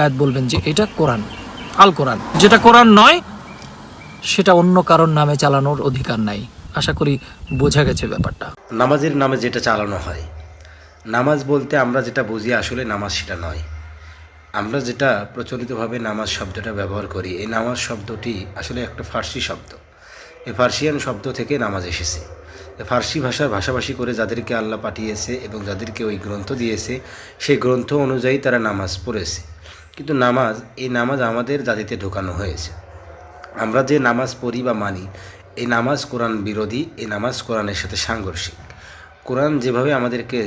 আয়াত বলবেন যে এটা কোরআন, আল কোরআন। যেটা কোরআন নয় সেটা অন্য কারোর নামে চালানোর অধিকার নাই। আশা করি বোঝা গেছে ব্যাপারটা। নামাজের নামে যেটা চালানো হয়, নামাজ বলতে আমরা যেটা বুঝি আসলে নামাজ সেটা নয়। আমরা যেটা প্রচলিতভাবে নামাজ শব্দটা ব্যবহার করি, এই নামাজ শব্দটি আসলে একটা ফার্সি শব্দ। এই ফার্সিয়ান শব্দ থেকে নামাজ এসেছে। ফার্সি ভাষার ভাষাভাষী করে যাদেরকে আল্লাহ পাঠিয়েছে এবং যাদেরকে ওই গ্রন্থ দিয়েছে, সেই গ্রন্থ অনুযায়ী তারা নামাজ পড়েছে। কিন্তু এই নামাজ আমাদের জাতিতে ঢোকানো হয়েছে। আমরা যে নামাজ পড়ি বা মানি, এই নামাজ কোরআন বিরোধী, এই নামাজ কোরআনের সাথে সাংঘর্ষিক। কোরআন যেভাবে আমাদেরকে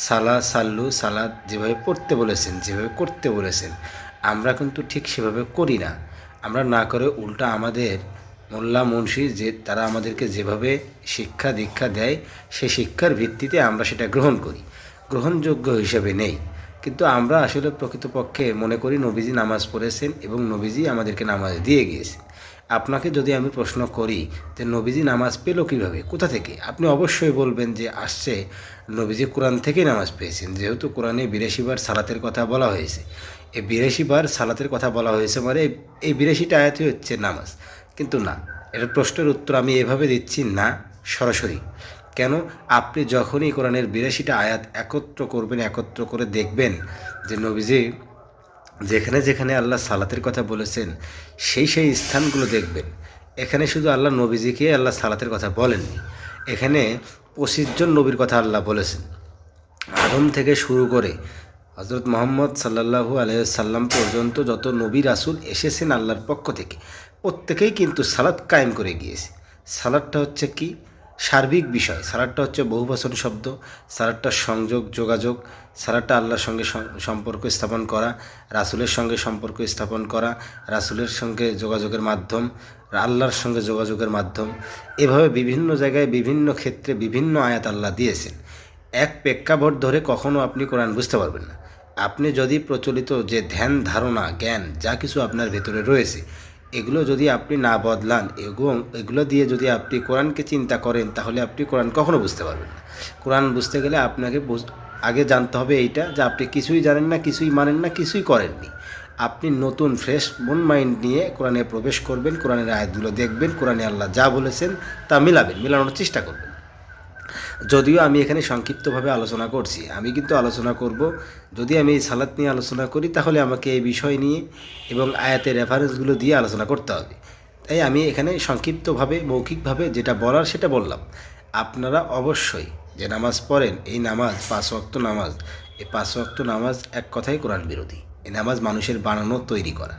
সালাদ যেভাবে পড়তে বলেছেন, যেভাবে করতে বলেছেন, আমরা কিন্তু ঠিক সেভাবে করি না। আমরা না করে উল্টা আমাদের মোল্লা মুন্সি যে তারা আমাদেরকে যেভাবে শিক্ষা দীক্ষা দেয়, সেই শিক্ষার ভিত্তিতে আমরা সেটা গ্রহণ করি, গ্রহণযোগ্য হিসেবে নেই। কিন্তু আমরা আসলে প্রকৃতপক্ষে মনে করি নবীজি নামাজ পড়েছেন এবং নবীজি আমাদেরকে নামাজ দিয়ে গিয়েছেন। আপনাকে যদি আমি প্রশ্ন করি যে নবীজি নামাজ পেল কীভাবে, কোথা থেকে, আপনি অবশ্যই বলবেন যে আসছে নবীজি কোরআন থেকেই নামাজ পেয়েছেন। যেহেতু কোরআনে ৮২ বার সালাতের কথা বলা হয়েছে, এই ৮২ বার সালাতের কথা বলা হয়েছে মানে এই ৮২টা আয়াতই হচ্ছে নামাজ। কিন্তু না, এটার প্রশ্নের উত্তর আমি এভাবে দিচ্ছি না সরাসরি। কেন? আপনি যখনই কোরআনের ৮২টা আয়াত একত্র করবেন, একত্র করে দেখবেন যে নবীজি যেখানে যেখানে আল্লাহ সালাতের কথা বলেছেন সেই স্থানগুলো দেখবেন। এখানে শুধু আল্লাহ নবীজিকে আল্লাহ সালাতের কথা বলেননি, এখানে ২৫ জন নবীর কথা আল্লাহ বলেছেন। আদম থেকে শুরু করে হজরত মোহাম্মদ সাল্লাল্লাহু আলাইহি সাল্লাম পর্যন্ত যত নবী রাসূল এসেছেন আল্লাহর পক্ষ থেকে, প্রত্যেকেই কিন্তু সালাত কায়েম করে গিয়েছে। সালাতটা হচ্ছে কি? সার্বিক বিষয়। সালাতটা হচ্ছে বহুবচন শব্দ। সালাতটা সংযোগ, যোগাযোগ। সালাতটা আল্লাহর সঙ্গে সম্পর্ক স্থাপন করা, রাসূলের সঙ্গে সম্পর্ক স্থাপন করা, রাসূলের সঙ্গে যোগাযোগের মাধ্যম, আল্লাহর সঙ্গে যোগাযোগের মাধ্যম। এভাবে বিভিন্ন জায়গায় বিভিন্ন ক্ষেত্রে বিভিন্ন আয়াত আল্লাহ দিয়েছেন। এক প্রেক্ষাপট ধরে কখনো আপনি কোরআন বুঝতে পারবেন না। আপনি যদি প্রচলিত যে ধ্যান ধারণা জ্ঞান যা কিছু আপনার ভেতরে রয়েছে, এগুলো যদি আপনি না বদলান এবং এগুলো দিয়ে যদি আপনি কোরআনকে চিন্তা করেন, তাহলে আপনি কোরআন কখনো বুঝতে পারবেন না। কোরআন বুঝতে গেলে আপনাকে আগে জানতে হবে এইটা যে আপনি কিছুই জানেন না, কিছুই মানেন না, কিছুই করেননি। আপনি নতুন ফ্রেশ মন মাইন্ড নিয়ে কোরআনে প্রবেশ করবেন, কোরআনের আয়াতগুলো দেখবেন, কোরআনে আল্লাহ যা বলেছেন তা মেলানোর চেষ্টা করবেন। যদিও আমি এখানে সংক্ষিপ্তভাবে আলোচনা করছি, আমি কিন্তু আলোচনা করব, যদি আমি এই সালাত নিয়ে আলোচনা করি তাহলে আমাকে এই বিষয় নিয়ে এবং আয়াতের রেফারেন্সগুলো দিয়ে আলোচনা করতে হবে। তাই আমি এখানে সংক্ষিপ্তভাবে মৌখিকভাবে যেটা বলার সেটা বললাম। আপনারা অবশ্যই যে নামাজ পড়েন, এই নামাজ ৫ ওয়াক্ত নামাজ, এই ৫ ওয়াক্ত নামাজ এক কথায় কোরআন বিরোধী। এই নামাজ মানুষের বানানো, তৈরি করা।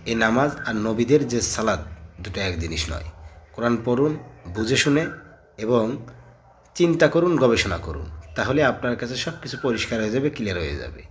এই নামাজ আর নবীদের যে সালাত, দুটো এক জিনিস নয়। কোরআন পড়ুন বুঝে শুনে এবং চিন্তা করুন, গবেষণা করুন, তাহলে আপনার কাছে সব কিছু পরিষ্কার হয়ে যাবে, ক্লিয়ার হয়ে যাবে।